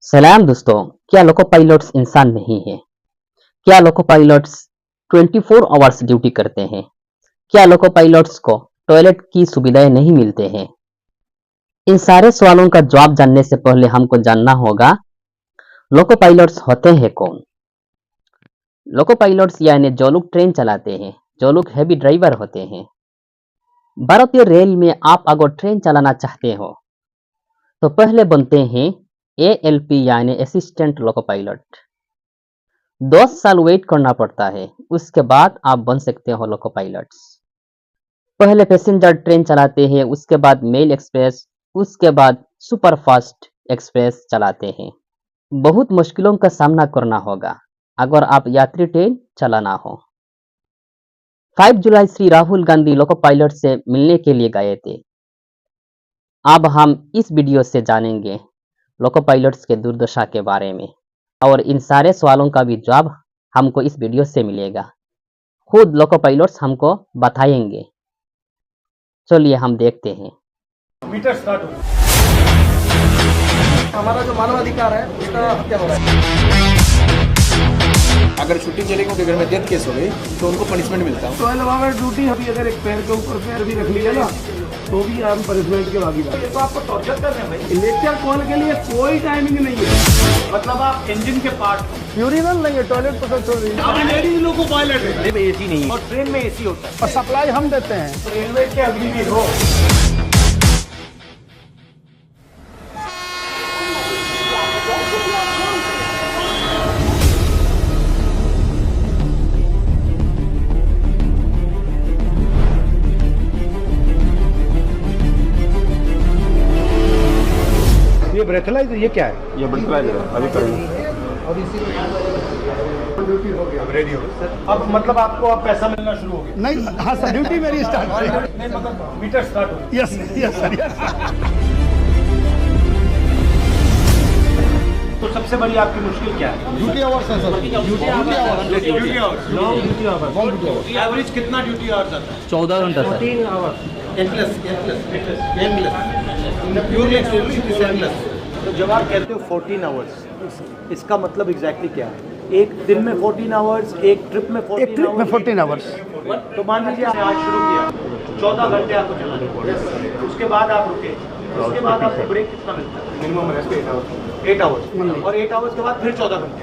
सलाम दोस्तों। क्या लोको पायलट्स इंसान नहीं है? क्या लोको पायलट्स 24 आवर्स ड्यूटी करते हैं? क्या लोको पायलट्स को टॉयलेट की सुविधाएं नहीं मिलते हैं? इन सारे सवालों का जवाब जानने से पहले हमको जानना होगा लोको पायलट्स होते हैं कौन। लोको पायलट्स यानी जो लोग ट्रेन चलाते हैं, जो लोग हैवी ड्राइवर होते हैं। भारतीय रेल में आप अगर ट्रेन चलाना चाहते हो तो पहले बनते हैं ALP यानी असिस्टेंट लोको पायलट। 10 साल वेट करना पड़ता है, उसके बाद आप बन सकते हो लोको पायलट्स। पहले पैसेंजर ट्रेन चलाते हैं, उसके बाद मेल एक्सप्रेस, उसके बाद सुपरफास्ट एक्सप्रेस चलाते हैं। बहुत मुश्किलों का सामना करना होगा अगर आप यात्री ट्रेन चलाना हो। 5 जुलाई श्री राहुल गांधी लोको पायलट से मिलने के लिए गए थे। अब हम इस वीडियो से जानेंगे लोको पायलट्स के दुर्दशा के बारे में और इन सारे सवालों का भी जवाब हमको इस वीडियो से मिलेगा। खुद लोको पायलट्स हमको बताएंगे। चलिए हम देखते हैं। मीटर स्टार्ट हो। हमारा जो मानवाधिकार है उसका क्या हो रहा है? अगर छुट्टी चलेगी उनके घर में डेथ केस हो गई तो उनको पनिशमेंट मिलता है। 12 आवर ड्यूटी अभी अगर एक पैर के ऊपर पैर भी रख लिया ना तो भी हम पनिशमेंट के भागीदार। ये तो आपको टॉर्चर कर रहे हैं भाई। लेक्चर कॉल के लिए कोई टाइमिंग नहीं है। मतलब आप इंजन के पार्ट यूरिनल नहीं है, टॉयलेट पसंद छोड़ रही है। लेडीज लोगों को पायलट है, एसी नहीं है और ट्रेन में एसी होता है और सप्लाई हम देते हैं। रेलवे के अग्निवीर हो। ये ब्रेथलाइजर ये क्या है? ये ब्रेथलाइजर है, अभी करेंगे। और इसी ड्यूटी हो गया, अब रेडी हो गया। अब मतलब आपको अब पैसा मिलना शुरू हो गया? नहीं, हाँ सर, ड्यूटी मेरी स्टार्ट हो गई। नहीं मतलब मीटर स्टार्ट हो गया। Yes yes sir, yes. तो सबसे बड़ी आपकी मुश्किल क्या है? ड्यूटी आवर्स है sir. Duty hours, duty hours, long duty hours, long duty hours. Average कितना ड्यूटी आवर्स आता है? 14 घंटा सर। 14 आवर्स एंडलेस तो जब आप कहते हो 14 आवर्स, इसका मतलब एग्जैक्टली क्या है? एक दिन में 14 आवर्स, एक ट्रिप में 14 आवर्स। तो मान लीजिए आपने आज शुरू किया, 14 घंटे आपको चलाना, उसके बाद आप रुके, उसके बाद आपको ब्रेक कितना मिलता है? मिनिमम रेस्ट 8 आवर्स और 8 आवर्स के बाद फिर 14 घंटे,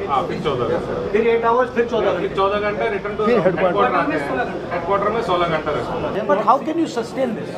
फिर 8 आवर्स, फिर 14 घंटे, 14 घंटे रिटर्न टू हेडक्वार्टर में 16 घंटा rest. But how can you sustain this?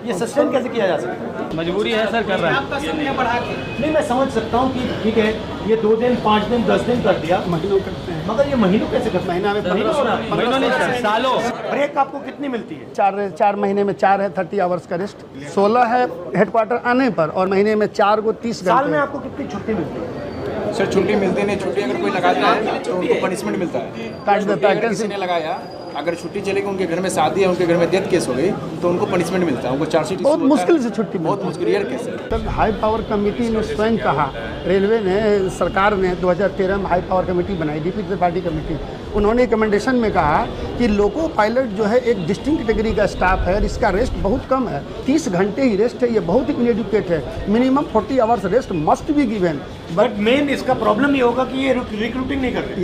ये सस्टेन कैसे किया जा सकता है? मजबूरी है सर, कर रहा है। आपका समय बढ़ा के नहीं, मैं समझ सकता हूँ कि ठीक है ये 2 दिन 5 दिन 10 दिन कर दिया, महीनों करते हैं, मगर ये महीनों कैसे करते हैं? महीना में महीनों नहीं सर, सालों। ब्रेक आपको कितनी मिलती है? 4 महीने में 4 है 30 आवर्स का रेस्ट, 16 है हेडक्वार्टर आने पर और महीने में 4 को 30 घंटे। साल में आपको कितनी छुट्टी मिलती है? सर छुट्टी मिलती नहीं, छुट्टी अगर कोई लगाता है तो उनको पनिशमेंट मिलता है, काट देता है। किसी ने लगाया, अगर छुट्टी चलेगी उनके घर में शादी है, उनके घर में डेथ केस हो गई तो उनको पनिशमेंट मिलता है, उनको चार्जशीट बहुत मुश्किल से छुट्टी, बहुत मुश्किल। यार कैसे? हाई पावर कमेटी ने स्वयं कहा, रेलवे ने, सरकार ने 2013 में हाई पावर कमेटी बनाई, DP त्रिपाठी कमेटी। उन्होंने रिकमेंडेशन में कहा कि लोको पायलट जो है एक डिस्टिंक्ट कैटेगरी का स्टाफ है और इसका रेस्ट बहुत कम है, 30 घंटे ही रेस्ट है, ये बहुत ही इनएडुकेट है। Minimum 40 hours rest must be given. But main इसका प्रॉब्लम ये होगा कि ये रिक्रूटिंग नहीं कर रहे,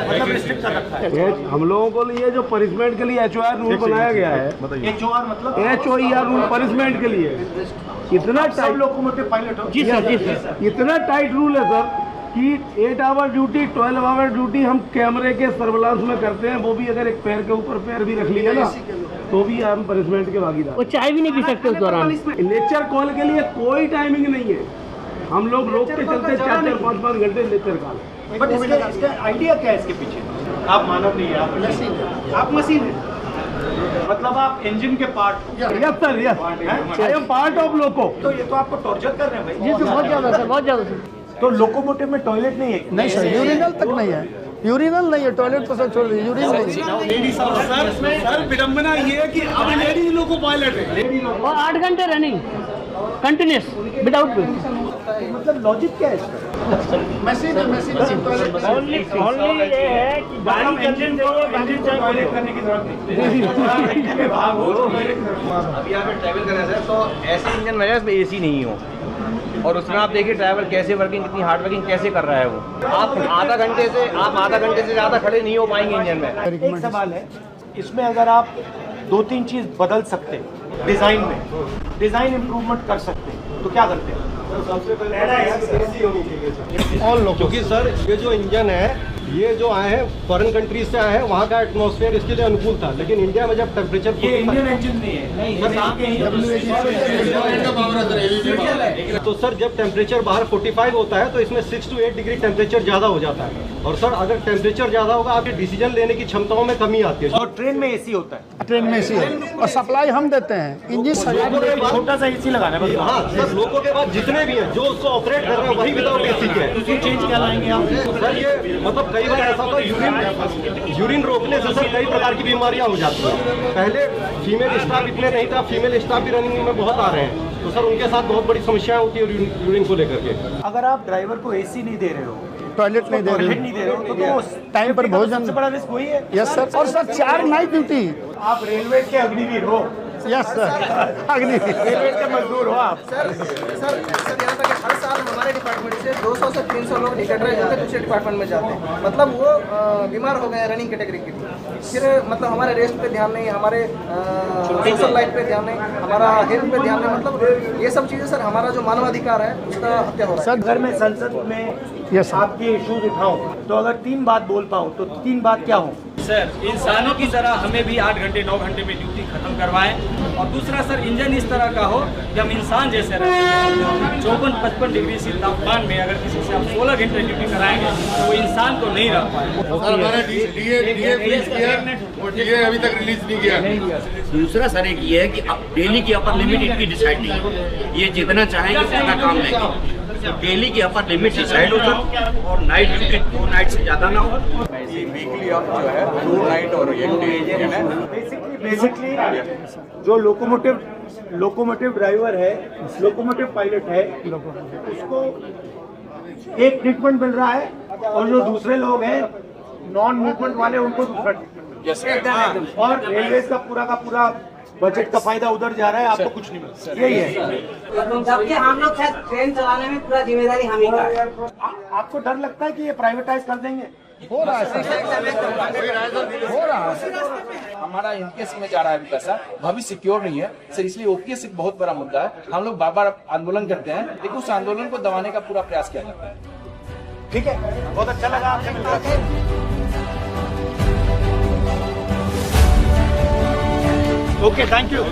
मतलब रिस्ट्रिक्ट कर रखा है। हम लोगों को लिए जो पनिशमेंट के लिए HOR रूल बनाया गया है, HOR मतलब HOR रूल पनिशमेंट के लिए इतना सब लोकोमोटिव पायलट हो। जी सर, इतना टाइट रूल है सर कि 8 आवर ड्यूटी, 12 आवर ड्यूटी हम कैमरे के सर्विलांस में करते हैं, वो भी अगर एक पैर के ऊपर पैर भी रख लिया ना तो भी हम पनिशमेंट के भागीदार। वो चाय भी नहीं पी सकते उस दौरान। लेक्चर कॉल के लिए कोई टाइमिंग नहीं है, हम लोग रोक के चलते 4-4, 5-5 घंटे लेक्चर कॉल। बट इसका आइडिया क्या है इसके पीछे? आप मानव नहीं है, आप मशीन है, आप मशीन है, मतलब आप इंजन के part. Yes sir, yes, I am part of loco. तो ये तो आपको टॉर्चर कर रहे हैं भाई। जी सर, बहुत ज़्यादा सर, बहुत ज़्यादा सर। तो लोकोमोटिव में टॉयलेट नहीं है? नहीं सर, यूरिनल तक नहीं है, यूरिनल नहीं है, टॉयलेट पसंद छोड़ रही है, यूरिन नहीं। सर विडम्बना ये है कि अब लेडीज लोको पायलट है और 8 घंटे रनिंग कंटिन्यूस विदाउट मतलब लॉजिक क्या है इसका? मशीन है, मशीन ओनली ये है कि गाड़ी इंजन टॉयलेट करने की जरूरत नहीं। अभी यहाँ पे ट्रैवल कर रहे हैं सर, तो ऐसे इंजन में इसमें AC नहीं हो, और उसमें आप देखिए ड्राइवर कैसे वर्किंग, कितनी हार्ड वर्किंग कैसे कर रहा है वो। आप आधा घंटे से ज़्यादा खड़े नहीं हो पाएंगे इंजन में। एक सवाल है, इसमें अगर आप 2-3 चीज़ बदल सकते हैं डिज़ाइन में, डिज़ाइन इम्प्रूवमेंट कर सकते हैं, तो क्या करते हैं? सबसे पहले और लोग क्योंकि सर ये जो इंजन है, ये जो आए हैं फॉरेन कंट्रीज से आए हैं, वहाँ का एटमॉस्फेयर इसके लिए अनुकूल था, लेकिन इंडिया में जब टेम्परेचर ये इंडियन इंजन नहीं है, तो सर जब टेम्परेचर बाहर 45 होता है तो इसमें 6 to 8 डिग्री टेम्परेचर ज़्यादा हो जाता है। और सर अगर टेम्परेचर ज़्यादा होगा आपके डिसीजन लेने की क्षमताओं में कमी आती है। और ट्रेन में एसी होता है, ट्रेन में एसी है और सप्लाई हम देते हैं इंजन छोटा सा एसी लगाना है। हाँ सर, लोगों के बाद जितने भी हैं जो उसको ऑपरेट कर रहे हैं वही विदाउट एसी के हैं। तो चेंज क्या लाएंगे आप? सर ये मतलब कई बार ऐसा होता है यूरिन रोकने से सर कई प्रकार की बीमारियां हो जाती हैं। पहले फीमेल स्टाफ इतने नहीं था, फीमेल स्टाफ भी रनिंग में बहुत आ रहे हैं, तो सर उनके साथ बहुत बड़ी समस्याएं होती है यूरिन को लेकर के। अगर आप ड्राइवर को एसी नहीं दे रहे हो, टॉयलेट नहीं दे रहे हो तो टाइम पर भोजन, सबसे बड़ा रिस्क वही है। Yes sir. और सर 4 नाइट ड्यूटी। आप रेलवे के अग्निवीर हो। यस सर, अग्नि रेलवे के मजदूर हो आप। सर यहाँ तक हर साल हमारे डिपार्टमेंट से 200 से 300 लोग निकट रहे होते हैं, दूसरे डिपार्टमेंट में जाते हैं। मतलब वो बीमार हो गए रनिंग कैटेगरी के लिए। फिर मतलब हमारे रेस्ट पे ध्यान नहीं, हमारे सोशल लाइफ पे ध्यान नहीं, हमारा हेल्थ पे ध्यान नहीं। मतलब ये सब चीज़ें सर हमारा जो मानवाधिकार है उसका हत्या हो रहा है। सर अगर मैं संसद में यस सर, आपके इश्यूज उठाऊं तो अगर 3 बात बोल पाऊं तो 3 बात क्या हो? सर इंसानों की तरह हमें भी 8 घंटे 9 घंटे में ड्यूटी खत्म करवाएं। और दूसरा सर इंजन इस तरह का हो कि हम इंसान जैसे रहें। 54-55 डिग्री से तापमान में अगर किसी से आप 16 घंटे ड्यूटी कराएंगे तो वो इंसान को नहीं रह पाए। अभी तक रिलीज नहीं किया। दूसरा सर एक ये है कि डेली की अपर लिमिट इनकी डिसाइड नहीं है, ये जितना चाहेंगे उतना काम लेंगे। तो डेली की अपर लिमिट डिसाइड हो सर, और नाइट ड्यूटी 2 नाइट से ज़्यादा ना हो। वीकली ऑफ जो है 2 नाइट और 1 डे। बेसिकली जो लोकोमोटिव ड्राइवर है, लोकोमोटिव पायलट है, उसको एक ट्रीटमेंट मिल रहा है, और जो दूसरे लोग हैं नॉन मूवमेंट वाले उनको दूसरा ट्रीटमेंट। और रेलवे का पूरा बजट का फायदा उधर जा रहा है, आपको कुछ नहीं मिलता। यही है। जबकि हम लोग शायद ट्रेन चलाने में पूरा जिम्मेदारी हम ही का है। आपको डर लगता है कि ये प्राइवेटाइज कर देंगे? हो रहा है सर, हो रहा है। हमारा इनकेस में जा रहा है अभी पैसा, भविष्य सिक्योर नहीं है सर, इसलिए ओपीएस एक बहुत बड़ा मुद्दा है। हम लोग बार-बार आंदोलन करते हैं, लेकिन उस आंदोलन को दबाने का पूरा प्रयास किया जाता है। ठीक है, बहुत अच्छा लगा आपसे मिलकर। Okay, thank you.